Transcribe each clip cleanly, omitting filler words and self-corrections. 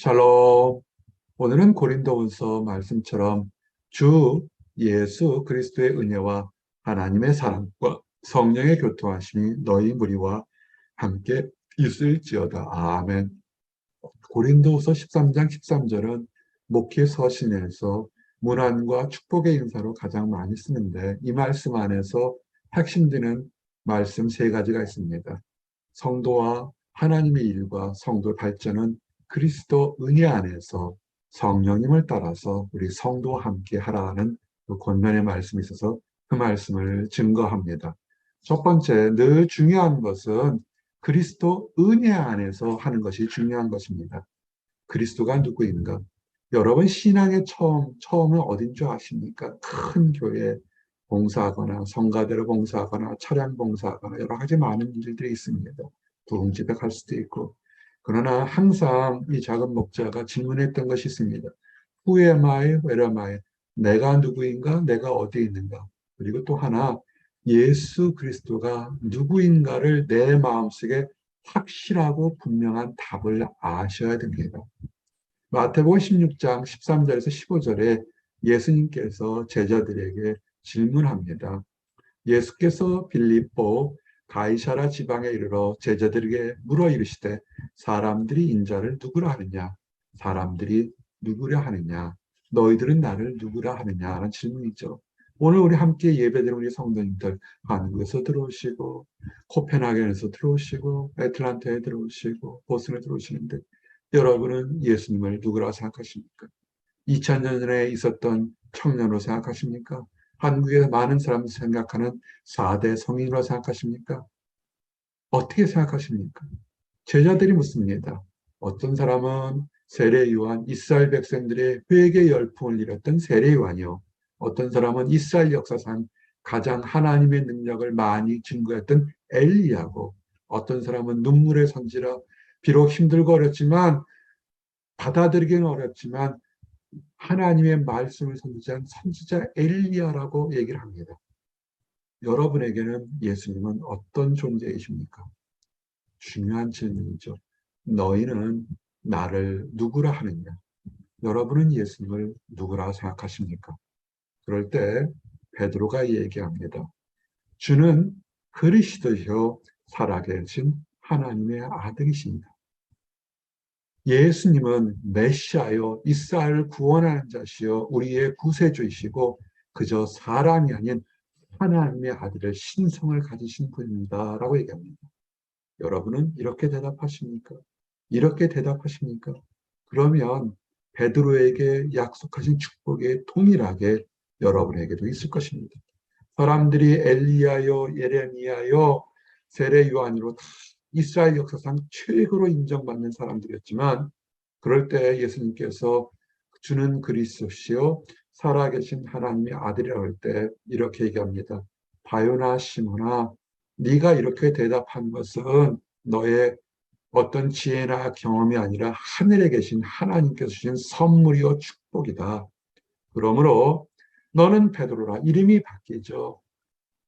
샬롬. 오늘은 고린도후서 말씀처럼 주 예수 그리스도의 은혜와 하나님의 사랑과 성령의 교통하심이 너희 무리와 함께 있을지어다. 아멘. 고린도후서 13장 13절은 목회 서신에서 문안과 축복의 인사로 가장 많이 쓰는데, 이 말씀 안에서 핵심되는 말씀 세 가지가 있습니다. 성도와 하나님의 일과 성도 발전은 그리스도 은혜 안에서 성령님을 따라서 우리 성도와 함께 하라는 그 권면의 말씀이 있어서 그 말씀을 증거합니다. 첫 번째, 늘 중요한 것은 그리스도 은혜 안에서 하는 것이 중요한 것입니다. 그리스도가 누구인가? 여러분 신앙의 처음은 어딘 줄 아십니까? 큰 교회 봉사하거나 성가대로 봉사하거나 차량 봉사하거나 여러 가지 많은 일들이 있습니다. 부흥집에 갈 수도 있고. 그러나 항상 이 작은 목자가 질문했던 것이 있습니다. Who am I? Where am I? 내가 누구인가? 내가 어디에 있는가? 그리고 또 하나, 예수 그리스도가 누구인가를 내 마음속에 확실하고 분명한 답을 아셔야 됩니다. 마태복음 16장 13절에서 15절에 예수님께서 제자들에게 질문합니다. 예수께서 빌립보 가이사라 지방에 이르러 제자들에게 물어 이르시되 사람들이 인자를 누구라 하느냐? 사람들이 누구라 하느냐? 너희들은 나를 누구라 하느냐? 라는 질문이죠. 오늘 우리 함께 예배드리는 우리 성도님들, 한국에서 들어오시고 코펜하겐에서 들어오시고 애틀란타에 들어오시고 보스턴에 들어오시는데, 여러분은 예수님을 누구라 생각하십니까? 2000년 전에 있었던 청년으로 생각하십니까? 한국의 많은 사람들이 생각하는 4대 성인으로 생각하십니까? 어떻게 생각하십니까? 제자들이 묻습니다. 어떤 사람은 세례 요한, 이스라엘 백성들의 회개 열풍을 일었던 세례 요한이요. 어떤 사람은 이스라엘 역사상 가장 하나님의 능력을 많이 증거했던 엘리야고, 어떤 사람은 눈물의 선지라 비록 힘들고 어렵지만 받아들이기는 어렵지만 하나님의 말씀을 선지한 선지자 엘리야라고 얘기를 합니다. 여러분에게는 예수님은 어떤 존재이십니까? 중요한 질문이죠. 너희는 나를 누구라 하느냐? 여러분은 예수님을 누구라 생각하십니까? 그럴 때 베드로가 얘기합니다. 주는 그리스도요 살아계신 하나님의 아들이십니다. 예수님은 메시아요, 이스라엘을 구원하는 자시요, 우리의 구세주이시고 그저 사람이 아닌 하나님의 아들의 신성을 가지신 분입니다. 라고 얘기합니다. 여러분은 이렇게 대답하십니까? 이렇게 대답하십니까? 그러면 베드로에게 약속하신 축복이 동일하게 여러분에게도 있을 것입니다. 사람들이 엘리야요, 예레미야요, 세례 요한으로 다 이스라엘 역사상 최고로 인정받는 사람들이었지만, 그럴 때 예수님께서 주는 그리스도시요 살아계신 하나님의 아들이라고 할 때 이렇게 얘기합니다. 바요나 시몬아, 네가 이렇게 대답한 것은 너의 어떤 지혜나 경험이 아니라 하늘에 계신 하나님께서 주신 선물이요 축복이다. 그러므로 너는 베드로라. 이름이 바뀌죠.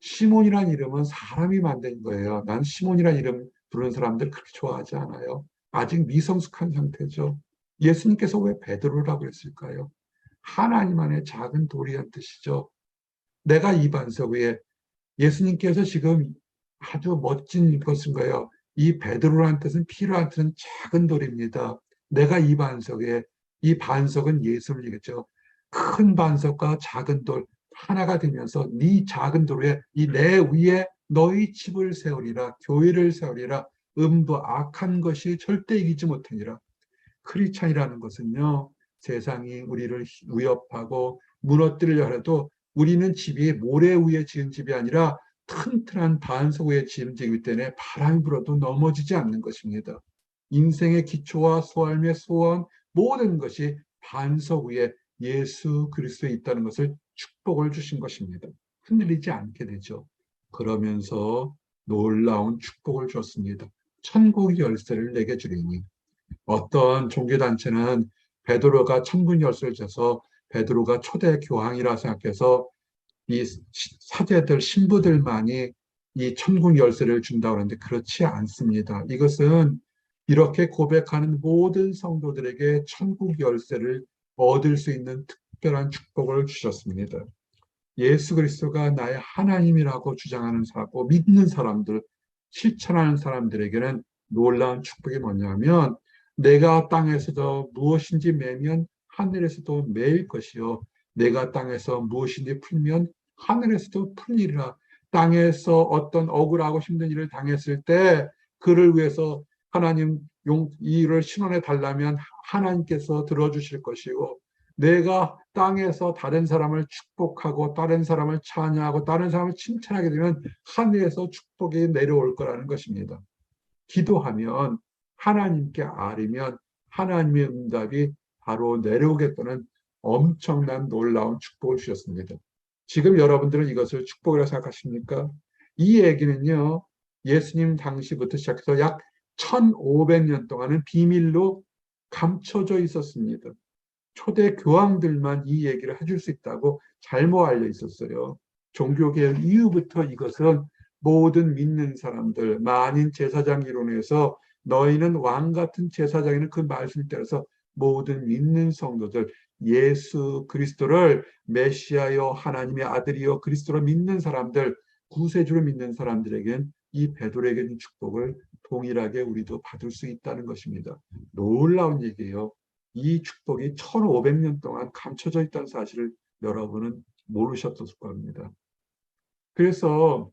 시몬이라는 이름은 사람이 만든 거예요. 난 시몬이라는 이름 부르는 사람들 그렇게 좋아하지 않아요. 아직 미성숙한 상태죠. 예수님께서 왜 베드로라고 했을까요? 하나님 안에 작은 돌이란 뜻이죠. 내가 이 반석 위에, 예수님께서 지금 아주 멋진 것인 거예요. 이 베드로라는 뜻은 필요한 뜻은 작은 돌입니다. 내가 이 반석에, 이 반석은 예수님이겠죠. 큰 반석과 작은 돌 하나가 되면서 네 작은 돌 위에 이 내 위에 너희 집을 세우리라, 교회를 세우리라. 음부 악한 것이 절대 이기지 못하니라. 크리스찬이라는 것은요, 세상이 우리를 위협하고 무너뜨리려 해도 우리는 집이 모래 위에 지은 집이 아니라 튼튼한 반석 위에 지은 집이기 때문에 바람이 불어도 넘어지지 않는 것입니다. 인생의 기초와 삶의 소원 모든 것이 반석 위에 예수 그리스도에 있다는 것을 축복을 주신 것입니다. 흔들리지 않게 되죠. 그러면서 놀라운 축복을 줬습니다. 천국 열쇠를 내게 주리니. 어떤 종교단체는 베드로가 천국 열쇠를 줘서 베드로가 초대 교황이라 생각해서 이 사제들, 신부들만이 이 천국 열쇠를 준다고 하는데 그렇지 않습니다. 이것은 이렇게 고백하는 모든 성도들에게 천국 열쇠를 얻을 수 있는 특별한 축복을 주셨습니다. 예수 그리스도가 나의 하나님이라고 주장하는 사람고 믿는 사람들, 실천하는 사람들에게는 놀라운 축복이 뭐냐면 내가 땅에서도 무엇인지 매면 하늘에서도 매일 것이요 내가 땅에서 무엇인지 풀면 하늘에서도 풀리리라. 땅에서 어떤 억울하고 힘든 일을 당했을 때 그를 위해서 하나님 이 일을 신원해 달라면 하나님께서 들어주실 것이고 내가 땅에서 다른 사람을 축복하고 다른 사람을 찬양하고 다른 사람을 칭찬하게 되면 하늘에서 축복이 내려올 거라는 것입니다. 기도하면 하나님께 아뢰면 하나님의 응답이 바로 내려오겠다는 엄청난 놀라운 축복을 주셨습니다. 지금 여러분들은 이것을 축복이라고 생각하십니까? 이 얘기는요. 예수님 당시부터 시작해서 약 1500년 동안은 비밀로 감춰져 있었습니다. 초대 교황들만 이 얘기를 해줄 수 있다고 잘못 알려 있었어요. 종교개혁 이후부터 이것은 모든 믿는 사람들, 만인 제사장 이론에서 너희는 왕 같은 제사장이는 그 말씀을 따라서 모든 믿는 성도들, 예수 그리스도를 메시아요 하나님의 아들이요 그리스도로 믿는 사람들, 구세주를 믿는 사람들에게는 이 베드로에게 준 축복을 동일하게 우리도 받을 수 있다는 것입니다. 놀라운 얘기예요. 이 축복이 1500년 동안 감춰져 있다는 사실을 여러분은 모르셨을 겁니다. 그래서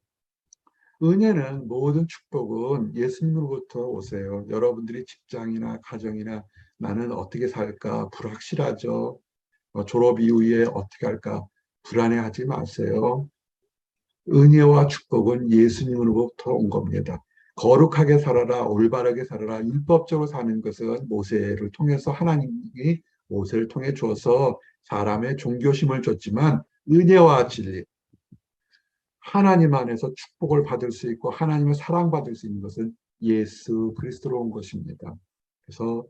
은혜는 모든 축복은 예수님으로부터 오세요. 여러분들이 직장이나 가정이나 나는 어떻게 살까 불확실하죠. 졸업 이후에 어떻게 할까 불안해하지 마세요. 은혜와 축복은 예수님으로부터 온 겁니다. 거룩하게 살아라, 올바르게 살아라, 율법적으로 사는 것은 모세를 통해서 하나님이 모세를 통해 주어서 사람의 종교심을 줬지만 은혜와 진리, 하나님 안에서 축복을 받을 수 있고 하나님의 사랑받을 수 있는 것은 예수 그리스도로 온 것입니다. 그래서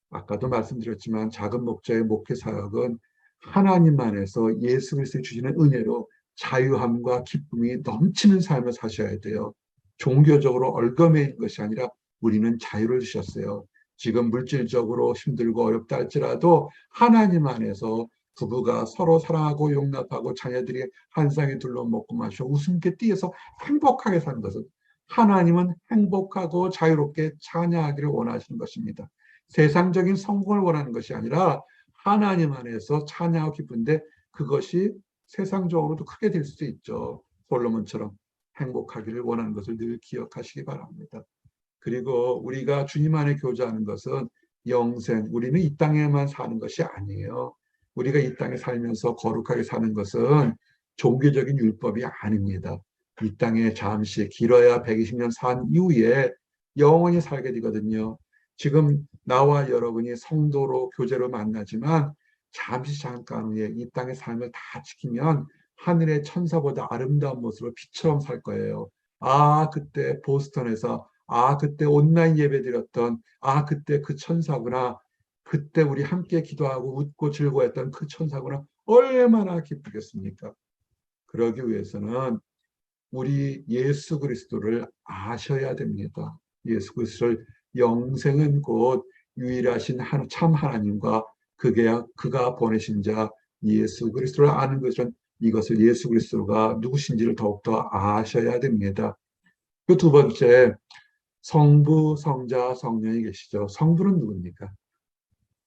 아까도 말씀드렸지만 작은 목자의 목회 사역은 하나님 안에서 예수 그리스도 주시는 은혜로 자유함과 기쁨이 넘치는 삶을 사셔야 돼요. 종교적으로 얽매인 것이 아니라 우리는 자유를 주셨어요. 지금 물질적으로 힘들고 어렵다 할지라도 하나님 안에서 부부가 서로 사랑하고 용납하고 자녀들이 한 쌍에 둘러 먹고 마셔 웃음께 띠에서 행복하게 사는 것은 하나님은 행복하고 자유롭게 찬양하기를 원하시는 것입니다. 세상적인 성공을 원하는 것이 아니라 하나님 안에서 찬양하고 기쁜데 그것이 세상적으로도 크게 될 수도 있죠. 솔로몬처럼 행복하기를 원하는 것을 늘 기억하시기 바랍니다. 그리고 우리가 주님 안에 교제하는 것은 영생, 우리는 이 땅에만 사는 것이 아니에요. 우리가 이 땅에 살면서 거룩하게 사는 것은 종교적인 율법이 아닙니다. 이 땅에 잠시 길어야 120년 산 이후에 영원히 살게 되거든요. 지금 나와 여러분이 성도로 교제로 만나지만 잠시 잠깐 후에 이 땅의 삶을 다 지키면 하늘의 천사보다 아름다운 모습으로 빛처럼 살 거예요. 아, 그때 보스턴에서 그때 온라인 예배 드렸던 그때 그 천사구나. 그때 우리 함께 기도하고 웃고 즐거워했던 그 천사구나. 얼마나 기쁘겠습니까? 그러기 위해서는 우리 예수 그리스도를 아셔야 됩니다. 예수 그리스도를 영생은 곧 유일하신 참 하나님과 그가 보내신 자 예수 그리스도를 아는 것은 이것을 예수 그리스도가 누구신지를 더욱더 아셔야 됩니다. 그 두 번째, 성부, 성자, 성령이 계시죠. 성부는 누굽니까?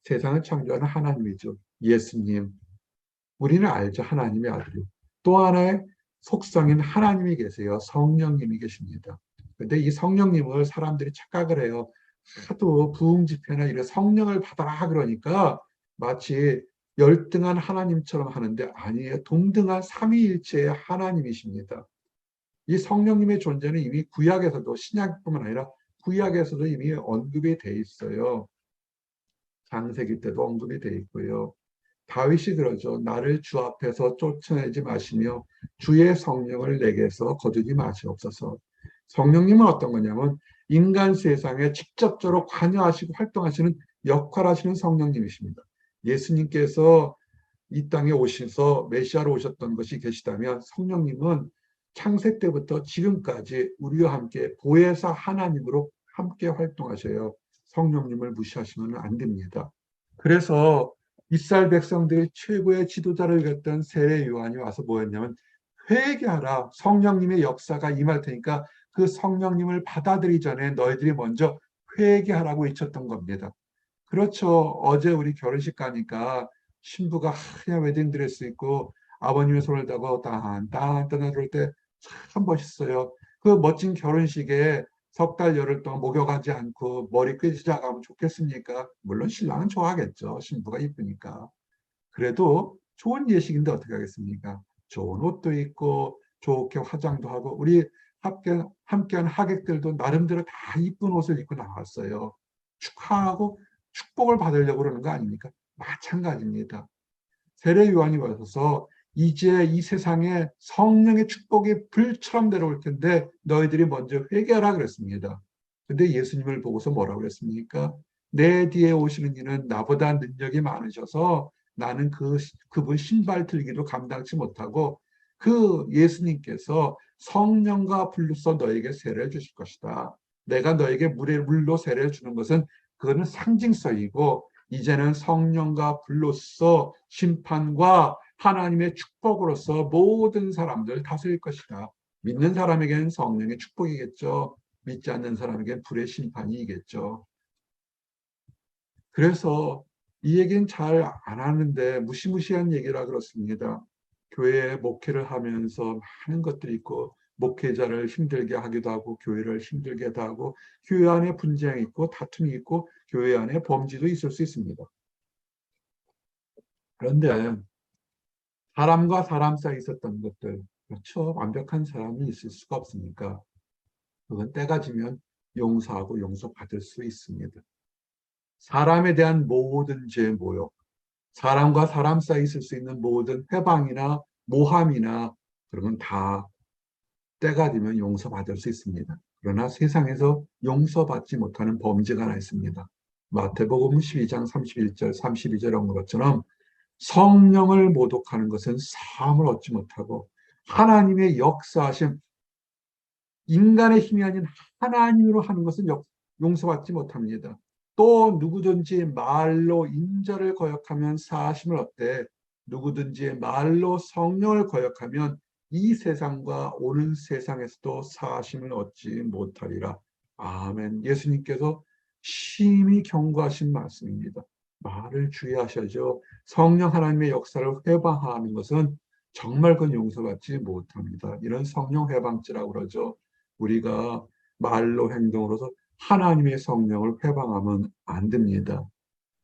세상을 창조하는 하나님이죠. 예수님. 우리는 알죠. 하나님의 아들이. 또 하나의 속성인 하나님이 계세요. 성령님이 계십니다. 근데 이 성령님을 사람들이 착각을 해요. 하도 부흥 집회나 이런 성령을 받아라 그러니까 마치 열등한 하나님처럼 하는데 아니에요. 동등한 삼위일체의 하나님이십니다. 이 성령님의 존재는 이미 구약에서도 신약뿐만 아니라 구약에서도 이미 언급이 돼 있어요. 창세기 때도 언급이 돼 있고요. 다윗이 그러죠. 나를 주 앞에서 쫓아내지 마시며 주의 성령을 내게서 거두지 마시옵소서. 성령님은 어떤 거냐면 인간 세상에 직접적으로 관여하시고 활동하시는 역할하시는 성령님이십니다. 예수님께서 이 땅에 오셔서 메시아로 오셨던 것이 계시다면 성령님은 창세 때부터 지금까지 우리와 함께 보혜사 하나님으로 함께 활동하셔요. 성령님을 무시하시면 안 됩니다. 그래서 이스라엘 백성들의 최고의 지도자를 이겼던 세례 요한이 와서 뭐였냐면, 회개하라, 성령님의 역사가 임할 테니까 그 성령님을 받아들이기 전에 너희들이 먼저 회개하라고 외쳤던 겁니다. 그렇죠. 어제 우리 결혼식 가니까 신부가 하얀 웨딩드레스 입고 아버님의 손을 잡고 딴딴 떠나들 때 참 멋있어요. 그 멋진 결혼식에 석 달 열흘 동안 목욕하지 않고 머리 끄지자 가면 좋겠습니까? 물론 신랑은 좋아하겠죠. 신부가 이쁘니까. 그래도 좋은 예식인데 어떻게 하겠습니까? 좋은 옷도 입고 좋게 화장도 하고 우리 함께한 하객들도 나름대로 다 이쁜 옷을 입고 나왔어요. 축하하고 축복을 받으려고 그러는 거 아닙니까? 마찬가지입니다. 세례 요한이 와서 이제 이 세상에 성령의 축복이 불처럼 내려올 텐데 너희들이 먼저 회개하라 그랬습니다. 근데 예수님을 보고서 뭐라고 그랬습니까? 내 뒤에 오시는 이는 나보다 능력이 많으셔서 나는 그분 신발 들기도 감당치 못하고 그 예수님께서 성령과 불로써 너에게 세례를 주실 것이다. 내가 너에게 물로 세례를 주는 것은 그거는 상징성이고 이제는 성령과 불로써 심판과 하나님의 축복으로서 모든 사람들 다스릴 것이다. 믿는 사람에게는 성령의 축복이겠죠. 믿지 않는 사람에게는 불의 심판이겠죠. 그래서 이 얘기는 잘 안 하는데 무시무시한 얘기라 그렇습니다. 교회에 목회를 하면서 많은 것들이 있고 목회자를 힘들게 하기도 하고 교회를 힘들게도 하고 교회 안에 분쟁이 있고 다툼이 있고 교회 안에 범죄도 있을 수 있습니다. 그런데 사람과 사람 사이에 있었던 것들, 그렇죠. 완벽한 사람이 있을 수가 없으니까 그건 때가 지면 용서하고 용서받을 수 있습니다. 사람에 대한 모든 죄 모욕, 사람과 사람 사이에 있을 수 있는 모든 회방이나 모함이나 그런 건 다 때가 되면 용서받을 수 있습니다. 그러나 세상에서 용서받지 못하는 범죄가 하나 있습니다. 마태복음 12장 31절, 32절에 온 것처럼 성령을 모독하는 것은 사함을 얻지 못하고 하나님의 역사하심, 인간의 힘이 아닌 하나님으로 하는 것은 용서받지 못합니다. 또 누구든지 말로 인자를 거역하면 사하심을 얻되 누구든지 말로 성령을 거역하면 이 세상과 오는 세상에서도 사하심을 얻지 못하리라. 아멘. 예수님께서 심히 경고하신 말씀입니다. 말을 주의하셔야죠. 성령 하나님의 역사를 회방하는 것은 정말 그건 용서받지 못합니다. 이런 성령 회방죄라고 그러죠. 우리가 말로 행동으로서 하나님의 성령을 회방하면 안 됩니다.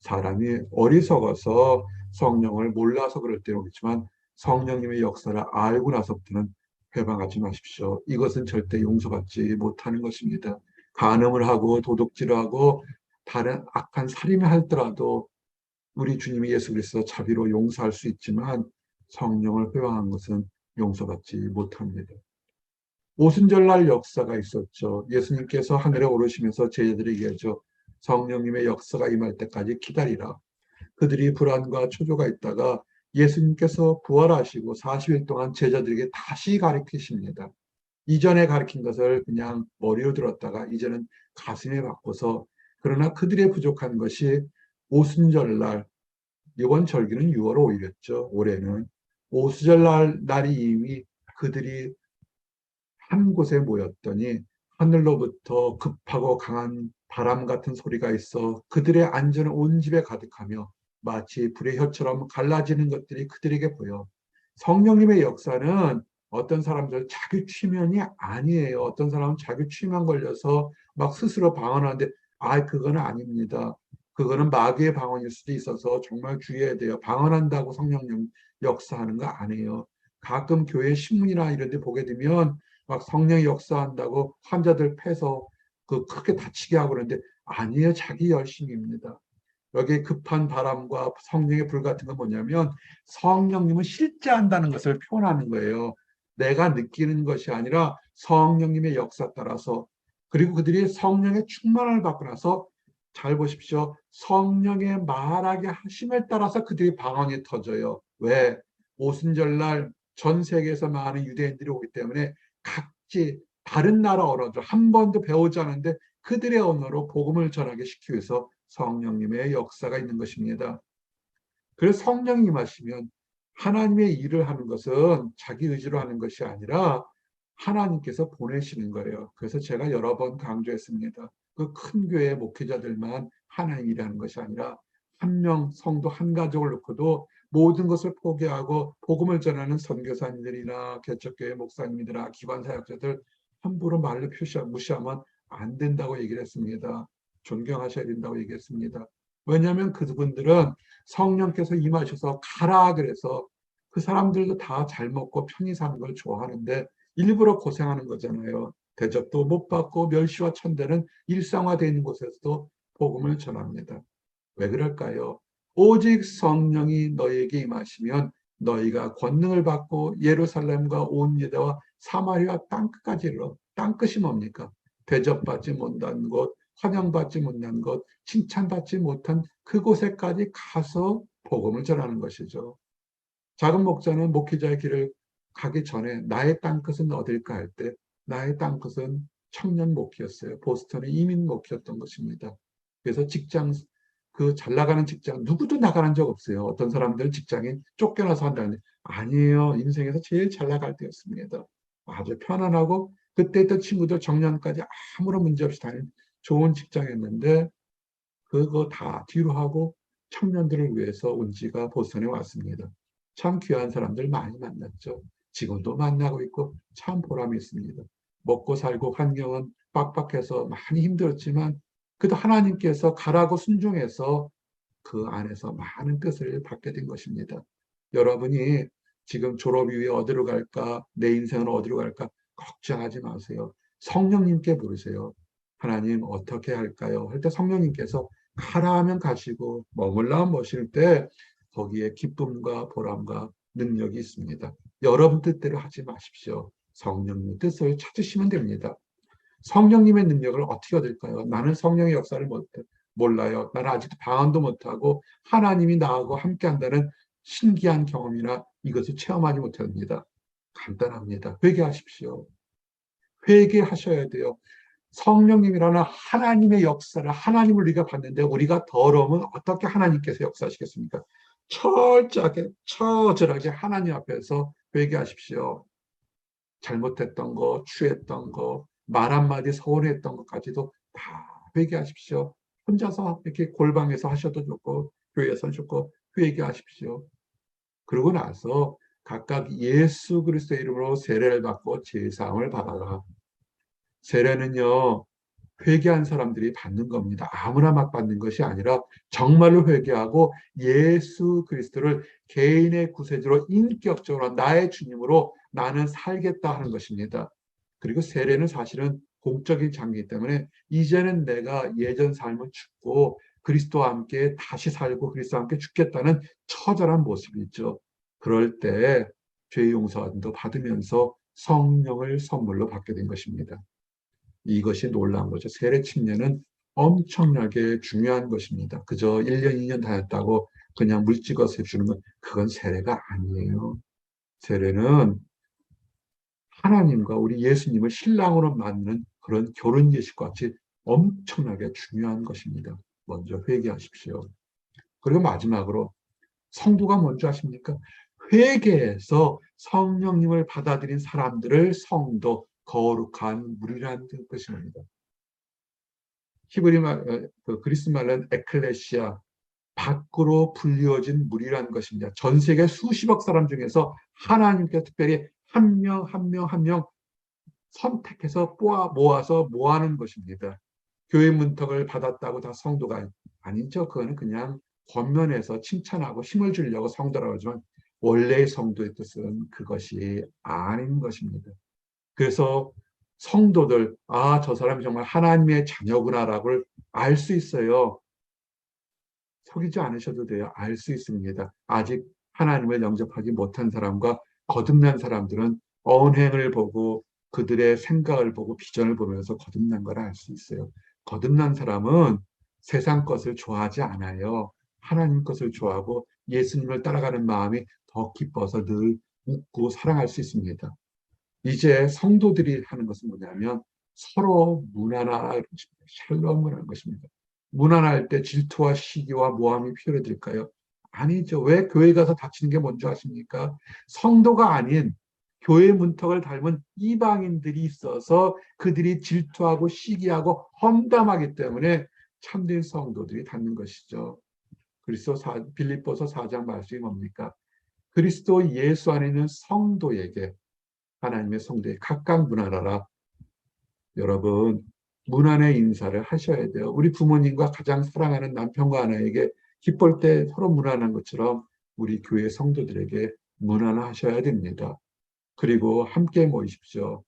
사람이 어리석어서 성령을 몰라서 그럴 때는 있지만 성령님의 역사를 알고 나서부터는 회방하지 마십시오. 이것은 절대 용서받지 못하는 것입니다. 간음을 하고 도둑질을 하고 다른 악한 살인을 하더라도 우리 주님이 예수 그리스도 자비로 용서할 수 있지만 성령을 회방한 것은 용서받지 못합니다. 오순절날 역사가 있었죠. 예수님께서 하늘에 오르시면서 제자들에게 하죠. 성령님의 역사가 임할 때까지 기다리라. 그들이 불안과 초조가 있다가 예수님께서 부활하시고 40일 동안 제자들에게 다시 가르치십니다. 이전에 가르친 것을 그냥 머리로 들었다가 이제는 가슴에 받고서 그러나 그들의 부족한 것이 오순절날, 이번 절기는 6월 5일이었죠. 올해는 오순절날 날이 이미 그들이 한 곳에 모였더니 하늘로부터 급하고 강한 바람 같은 소리가 있어 그들의 안전은 온 집에 가득하며 마치 불의 혀처럼 갈라지는 것들이 그들에게 보여. 성령님의 역사는 어떤 사람들 자기 취면이 아니에요. 어떤 사람은 자기 취면 걸려서 막 스스로 방언하는데 그거는 아닙니다. 그거는 마귀의 방언일 수도 있어서 정말 주의해야 돼요. 방언한다고 성령님 역사하는 거 아니에요. 가끔 교회 신문이나 이런 데 보게 되면 막 성령이 역사한다고 환자들 패서 그 크게 다치게 하고 그러는데 아니에요. 자기 열심입니다. 여기 급한 바람과 성령의 불 같은 건 뭐냐면 성령님은 실제한다는 것을 표현하는 거예요. 내가 느끼는 것이 아니라 성령님의 역사 따라서 그리고 그들이 성령의 충만을 받고 나서 잘 보십시오. 성령의 말하게 하심에 따라서 그들이 방언이 터져요. 왜? 오순절날 전 세계에서 많은 유대인들이 오기 때문에 각지 다른 나라 언어들 한 번도 배우지 않은데 그들의 언어로 복음을 전하게 시키기 위해서 성령님의 역사가 있는 것입니다. 그래서 성령이 임하시면 하나님의 일을 하는 것은 자기 의지로 하는 것이 아니라 하나님께서 보내시는 거예요. 그래서 제가 여러 번 강조했습니다. 그 큰 교회 목회자들만 하나님 일하는 것이 아니라 한 명 성도 한 가족을 놓고도 모든 것을 포기하고 복음을 전하는 선교사님들이나 개척교회 목사님들이나 기관사역자들 함부로 말로 무시하면 안 된다고 얘기를 했습니다. 존경하셔야 된다고 얘기했습니다. 왜냐하면 그분들은 성령께서 임하셔서 가라 그래서 그 사람들도 다 잘 먹고 편히 사는 걸 좋아하는데 일부러 고생하는 거잖아요. 대접도 못 받고 멸시와 천대는 일상화되어 있는 곳에서도 복음을 전합니다. 왜 그럴까요? 오직 성령이 너희에게 임하시면 너희가 권능을 받고 예루살렘과 온 유다와 사마리아 땅끝까지 이르러, 땅끝이 뭡니까? 대접받지 못한 곳, 환영받지 못한 곳, 칭찬받지 못한 그곳에까지 가서 복음을 전하는 것이죠. 작은 목자는 목회자의 길을 가기 전에 나의 땅끝은 어딜까 할 때 나의 땅끝은 청년 목회였어요. 보스턴의 이민 목회였던 것입니다. 그래서 직장, 그 잘 나가는 직장 누구도 나가는 적 없어요. 어떤 사람들 직장에 쫓겨나서 한다는데 아니에요. 인생에서 제일 잘 나갈 때였습니다. 아주 편안하고 그때 있던 친구들 정년까지 아무런 문제 없이 다닌 좋은 직장이었는데 그거 다 뒤로 하고 청년들을 위해서 온 지가 보스턴에 왔습니다. 참 귀한 사람들 많이 만났죠. 지금도 만나고 있고 참 보람이 있습니다. 먹고 살고 환경은 빡빡해서 많이 힘들었지만 그래도 하나님께서 가라고 순종해서 그 안에서 많은 뜻을 받게 된 것입니다. 여러분이 지금 졸업 이후에 어디로 갈까? 내 인생은 어디로 갈까? 걱정하지 마세요. 성령님께 물으세요. 하나님 어떻게 할까요? 할 때 성령님께서 가라 하면 가시고 머물라 하면 머실 때 거기에 기쁨과 보람과 능력이 있습니다. 여러분 뜻대로 하지 마십시오. 성령님 뜻을 찾으시면 됩니다. 성령님의 능력을 어떻게 얻을까요? 나는 성령의 역사를 몰라요. 나는 아직도 방언도 못하고 하나님이 나하고 함께한다는 신기한 경험이나 이것을 체험하지 못합니다. 간단합니다. 회개하십시오. 회개하셔야 돼요. 성령님이라는 하나님의 역사를 하나님을 우리가 봤는데 우리가 더러우면 어떻게 하나님께서 역사하시겠습니까? 철저하게 처절하게 하나님 앞에서 회개하십시오. 잘못했던 거, 취했던 거, 말 한마디 서운했던 것까지도 다 회개하십시오. 혼자서 이렇게 골방에서 하셔도 좋고 교회에서 좋고 회개하십시오. 그러고 나서 각각 예수 그리스도의 이름으로 세례를 받고 제사함을 받아라. 세례는요, 회개한 사람들이 받는 겁니다. 아무나 막 받는 것이 아니라 정말로 회개하고 예수 그리스도를 개인의 구세주로 인격적으로 나의 주님으로 나는 살겠다 하는 것입니다. 그리고 세례는 사실은 공적인 장기이기 때문에 이제는 내가 예전 삶을 죽고 그리스도와 함께 다시 살고 그리스도와 함께 죽겠다는 처절한 모습이죠. 그럴 때 죄 용서도 받으면서 성령을 선물로 받게 된 것입니다. 이것이 놀라운 거죠. 세례 침례는 엄청나게 중요한 것입니다. 그저 1년, 2년 다녔다고 그냥 물 찍어서 주는 건 그건 세례가 아니에요. 세례는 하나님과 우리 예수님을 신랑으로 만드는 그런 결혼 예식과 같이 엄청나게 중요한 것입니다. 먼저 회개하십시오. 그리고 마지막으로 성도가 뭔지 아십니까? 회개해서 성령님을 받아들인 사람들을 성도, 거룩한 무리라는 뜻입니다. 히브리 말, 그 그리스 말은 에클레시아, 밖으로 불리워진 무리라는 것입니다. 전 세계 수십억 사람 중에서 하나님께서 특별히 한 명, 한 명, 한 명 선택해서 모아서 모아는 것입니다. 교회 문턱을 받았다고 다 성도가 아니죠. 그거는 그냥 겉면에서 칭찬하고 힘을 주려고 성도라고 하지만 원래의 성도의 뜻은 그것이 아닌 것입니다. 그래서 성도들, 아, 저 사람이 정말 하나님의 자녀구나라고 알 수 있어요. 속이지 않으셔도 돼요. 알 수 있습니다. 아직 하나님을 영접하지 못한 사람과 거듭난 사람들은 언행을 보고 그들의 생각을 보고 비전을 보면서 거듭난 걸 알 수 있어요. 거듭난 사람은 세상 것을 좋아하지 않아요. 하나님 것을 좋아하고 예수님을 따라가는 마음이 더 기뻐서 늘 웃고 사랑할 수 있습니다. 이제 성도들이 하는 것은 뭐냐면 서로 무난하는 것입니다. 샬롬을 하는 것입니다. 무난할 때 질투와 시기와 모함이 필요해질까요? 아니죠. 왜 교회 가서 닥치는 게 뭔지 아십니까? 성도가 아닌 교회 문턱을 닮은 이방인들이 있어서 그들이 질투하고 시기하고 험담하기 때문에 참된 성도들이 닿는 것이죠. 빌립보서 4장 말씀이 뭡니까? 그리스도 예수 안에 있는 성도에게, 하나님의 성도에 각각 문안하라. 여러분, 문안의 인사를 하셔야 돼요. 우리 부모님과 가장 사랑하는 남편과 아내에게 기쁠 때 서로 문안한 것처럼 우리 교회 성도들에게 문안하셔야 됩니다. 그리고 함께 모이십시오.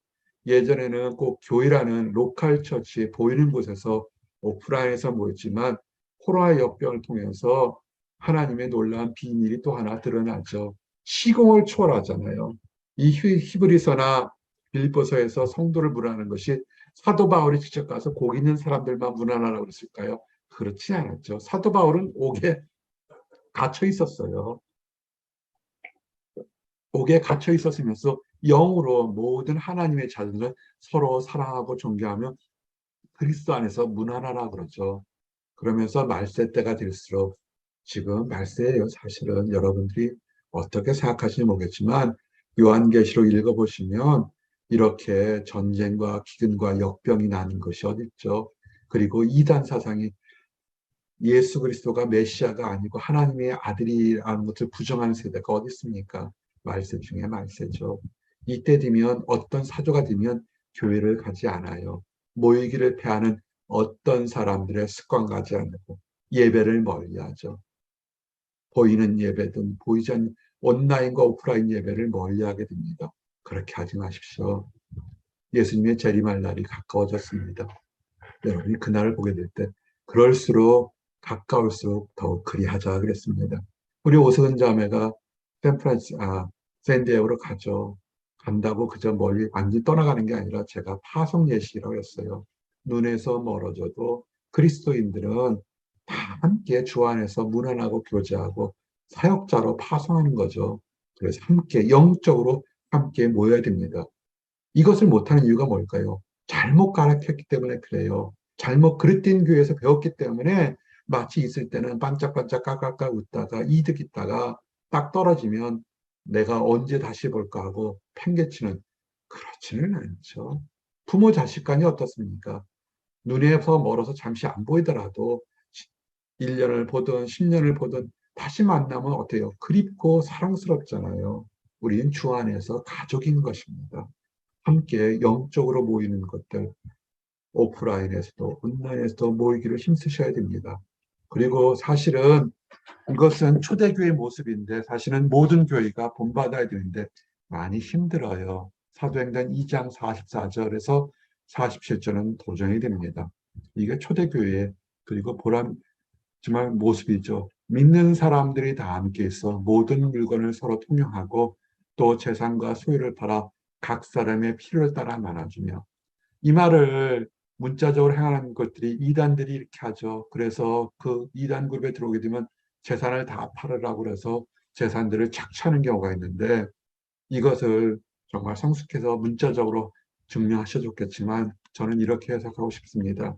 예전에는 꼭 교회라는 로컬 처치 보이는 곳에서 오프라인에서 모였지만 코로나 역병을 통해서 하나님의 놀라운 비밀이 또 하나 드러나죠. 시공을 초월하잖아요. 이 히브리서나 빌립보서에서 성도를 문안하는 것이 사도 바울이 직접 가서 거기 있는 사람들만 문안하라고 그랬을까요? 그렇지 않았죠. 사도 바울은 옥에 갇혀 있었어요. 옥에 갇혀 있었으면서 영으로 모든 하나님의 자녀들을 서로 사랑하고 존경하며 그리스도 안에서 문안하라 그러죠. 그러면서 말세 때가 될수록 지금 말세예요. 사실은 여러분들이 어떻게 생각하시는지 모르겠지만 요한계시록 읽어보시면 이렇게 전쟁과 기근과 역병이 나는 것이 어딨죠. 그리고 이단 사상이 예수 그리스도가 메시아가 아니고 하나님의 아들이라는 것을 부정하는 세대가 어디 있습니까? 말세 중에 말세죠. 이때 되면 어떤 사조가 되면 교회를 가지 않아요. 모이기를 패하는 어떤 사람들의 습관 가지 않고 예배를 멀리하죠. 보이는 예배든 보이지 않는 온라인과 오프라인 예배를 멀리하게 됩니다. 그렇게 하지 마십시오. 예수님의 재림할 날이 가까워졌습니다. 여러분이 그날을 보게 될 때 그럴수록 가까울수록 더욱 그리하자 그랬습니다. 우리 오석은 자매가 샌디에고로 가죠. 간다고 그저 멀리 완전히 떠나가는 게 아니라 제가 파송 예식이라고 했어요. 눈에서 멀어져도 그리스도인들은 다 함께 주 안에서 문안하고 교제하고 사역자로 파송하는 거죠. 그래서 함께 영적으로 함께 모여야 됩니다. 이것을 못하는 이유가 뭘까요? 잘못 가르쳤기 때문에 그래요. 잘못 그릇된 교회에서 배웠기 때문에 마치 있을 때는 반짝반짝 까까까 웃다가 이득 있다가 딱 떨어지면 내가 언제 다시 볼까 하고 팽개치는 그렇지는 않죠. 부모 자식 간이 어떻습니까? 눈에서 멀어서 잠시 안 보이더라도 1년을 보든 10년을 보든 다시 만나면 어때요? 그립고 사랑스럽잖아요. 우리는 주 안에서 가족인 것입니다. 함께 영적으로 모이는 것들, 오프라인에서도 온라인에서도 모이기를 힘쓰셔야 됩니다. 그리고 사실은 이것은 초대교회 모습인데 사실은 모든 교회가 본받아야 되는데 많이 힘들어요. 사도행전 2장 44절에서 47절은 도전이 됩니다. 이게 초대교회 그리고 보람 정말 모습이죠. 믿는 사람들이 다 함께 있어 모든 물건을 서로 통용하고 또 재산과 소유를 팔아 각 사람의 필요를 따라 나눠주며 이 말을 문자적으로 행하는 것들이 이단들이 이렇게 하죠. 그래서 그 이단 그룹에 들어오게 되면 재산을 다 팔으라고 그래서 재산들을 착취하는 경우가 있는데 이것을 정말 성숙해서 문자적으로 증명하셔줬겠지만 저는 이렇게 해석하고 싶습니다.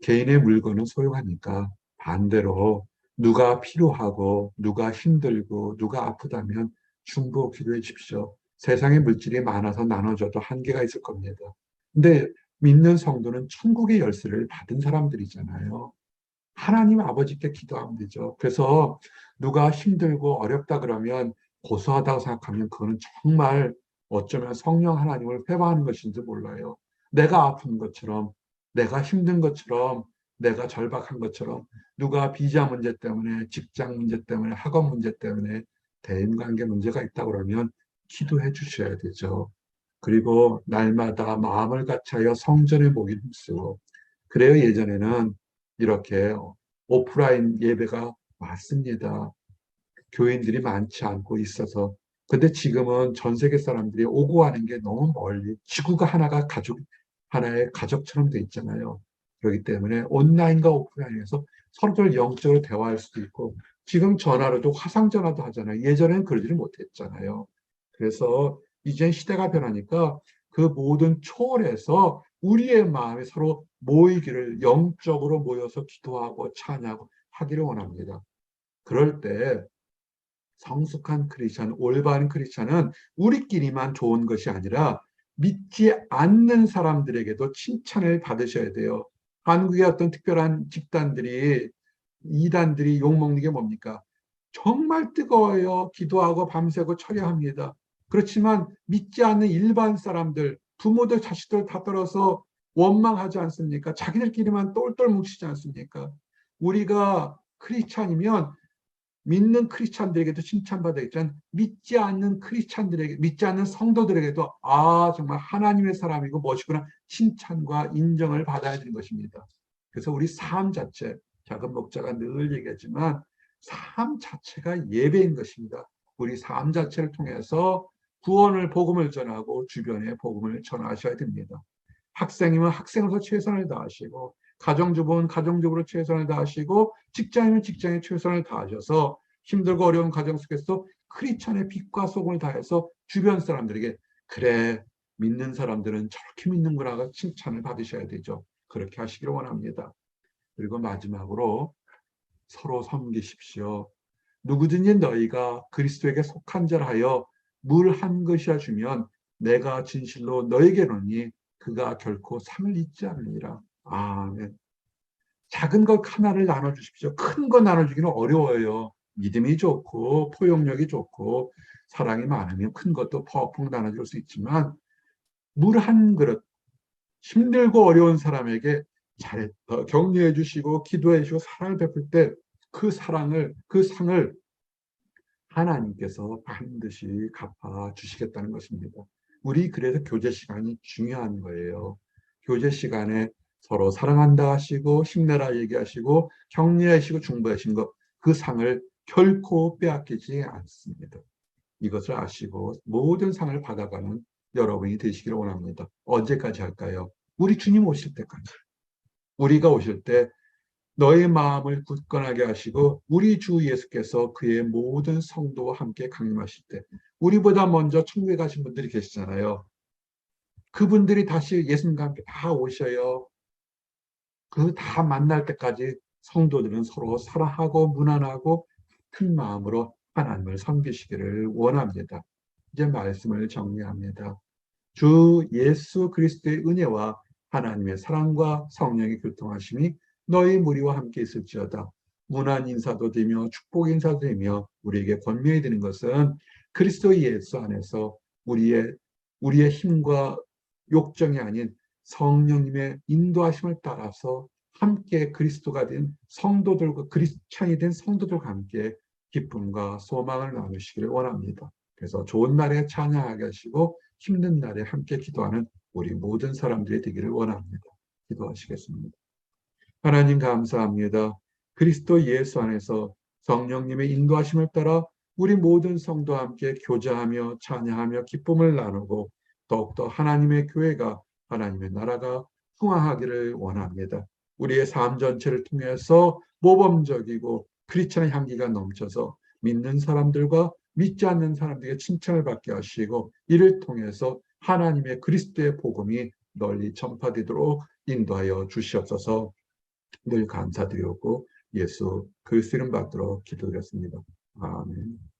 개인의 물건은 소유하니까 반대로 누가 필요하고 누가 힘들고 누가 아프다면 중보 기도해 주십시오. 세상에 물질이 많아서 나눠줘도 한계가 있을 겁니다. 근데 믿는 성도는 천국의 열쇠를 받은 사람들이잖아요. 하나님 아버지께 기도하면 되죠. 그래서 누가 힘들고 어렵다 그러면 고소하다고 생각하면 그거는 정말 어쩌면 성령 하나님을 회방하는 것인지 몰라요. 내가 아픈 것처럼, 내가 힘든 것처럼, 내가 절박한 것처럼, 누가 비자 문제 때문에, 직장 문제 때문에, 학업 문제 때문에, 대인관계 문제가 있다 그러면 기도해 주셔야 되죠. 그리고 날마다 마음을 같이하여 성전에 모기를 힘쓰고, 그래요. 예전에는 이렇게 오프라인 예배가 많습니다. 교인들이 많지 않고 있어서. 근데 지금은 전 세계 사람들이 오고 가는 게 너무 멀리, 지구가 하나가 하나의 가족처럼 돼 있잖아요. 그렇기 때문에 온라인과 오프라인에서 서로들 영적으로 대화할 수도 있고, 지금 전화로도 화상전화도 하잖아요. 예전에는 그러지를 못했잖아요. 그래서 이제 시대가 변하니까 그 모든 초월해서 우리의 마음이 서로 모이기를, 영적으로 모여서 기도하고 찬양하고 하기를 원합니다. 그럴 때 성숙한 크리스찬, 올바른 크리스찬은 우리끼리만 좋은 것이 아니라 믿지 않는 사람들에게도 칭찬을 받으셔야 돼요. 한국의 어떤 특별한 집단들이, 이단들이 욕먹는 게 뭡니까? 정말 뜨거워요. 기도하고 밤새고 처리합니다. 그렇지만 믿지 않는 일반 사람들, 부모들, 자식들 다 떨어서 원망하지 않습니까? 자기들끼리만 똘똘 뭉치지 않습니까? 우리가 크리스찬이면 믿는 크리스찬들에게도 칭찬받아야겠지만 믿지 않는 크리스찬들에게, 믿지 않는 성도들에게도 정말 하나님의 사람이고 멋있구나 칭찬과 인정을 받아야 되는 것입니다. 그래서 우리 삶 자체, 작은 목자가 늘 얘기하지만 삶 자체가 예배인 것입니다. 우리 삶 자체를 통해서 구원을, 복음을 전하고 주변에 복음을 전하셔야 됩니다. 학생이면 학생으로서 최선을 다하시고, 가정주부는 가정주부로 최선을 다하시고, 직장이면 직장에 최선을 다하셔서 힘들고 어려운 가정 속에서 크리스천의 빛과 소금을 다해서 주변 사람들에게, 그래, 믿는 사람들은 저렇게 믿는구나 칭찬을 받으셔야 되죠. 그렇게 하시기를 원합니다. 그리고 마지막으로 서로 섬기십시오. 누구든지 너희가 그리스도에게 속한 자라 하여 물 한 것이야 주면 내가 진실로 너에게로니 그가 결코 상을 잊지 않으리라. 아멘. 작은 것 하나를 나눠주십시오. 큰 거 나눠주기는 어려워요. 믿음이 좋고 포용력이 좋고 사랑이 많으면 큰 것도 퍽퍽 나눠줄 수 있지만, 물 한 그릇, 힘들고 어려운 사람에게 잘했다 격려해 주시고 기도해 주시고 사랑을 베풀 때 그 사랑을, 그 상을 하나님께서 반드시 갚아 주시겠다는 것입니다. 우리 그래서 교제 시간이 중요한 거예요. 교제 시간에 서로 사랑한다 하시고 힘내라 얘기하시고 격려하시고 중보하신 것, 그 상을 결코 빼앗기지 않습니다. 이것을 아시고 모든 상을 받아가는 여러분이 되시기를 원합니다. 언제까지 할까요? 우리 주님 오실 때까지. 우리가 오실 때 너의 마음을 굳건하게 하시고 우리 주 예수께서 그의 모든 성도와 함께 강림하실 때, 우리보다 먼저 천국에 가신 분들이 계시잖아요. 그분들이 다시 예수님과 함께 다 오셔요. 그 다 만날 때까지 성도들은 서로 사랑하고 무난하고 큰 마음으로 하나님을 섬기시기를 원합니다. 이제 말씀을 정리합니다. 주 예수 그리스도의 은혜와 하나님의 사랑과 성령의 교통하심이 너희 무리와 함께 있을지어다. 문안 인사도 되며 축복 인사도 되며 우리에게 권면이 되는 것은 그리스도 예수 안에서 우리의 힘과 욕정이 아닌 성령님의 인도하심을 따라서 함께 그리스도가 된 성도들과, 크리스찬이 된 성도들과 함께 기쁨과 소망을 나누시기를 원합니다. 그래서 좋은 날에 찬양하게 하시고 힘든 날에 함께 기도하는 우리 모든 사람들이 되기를 원합니다. 기도하시겠습니다. 하나님 감사합니다. 그리스도 예수 안에서 성령님의 인도하심을 따라 우리 모든 성도와 함께 교제하며 찬양하며 기쁨을 나누고 더욱더 하나님의 교회가, 하나님의 나라가 흥황하기를 원합니다. 우리의 삶 전체를 통해서 모범적이고 크리스천의 향기가 넘쳐서 믿는 사람들과 믿지 않는 사람들에게 칭찬을 받게 하시고, 이를 통해서 하나님의 그리스도의 복음이 널리 전파되도록 인도하여 주시옵소서. 늘 감사드리고 예수 그리스도 이름 받도록 기도드렸습니다. 아멘.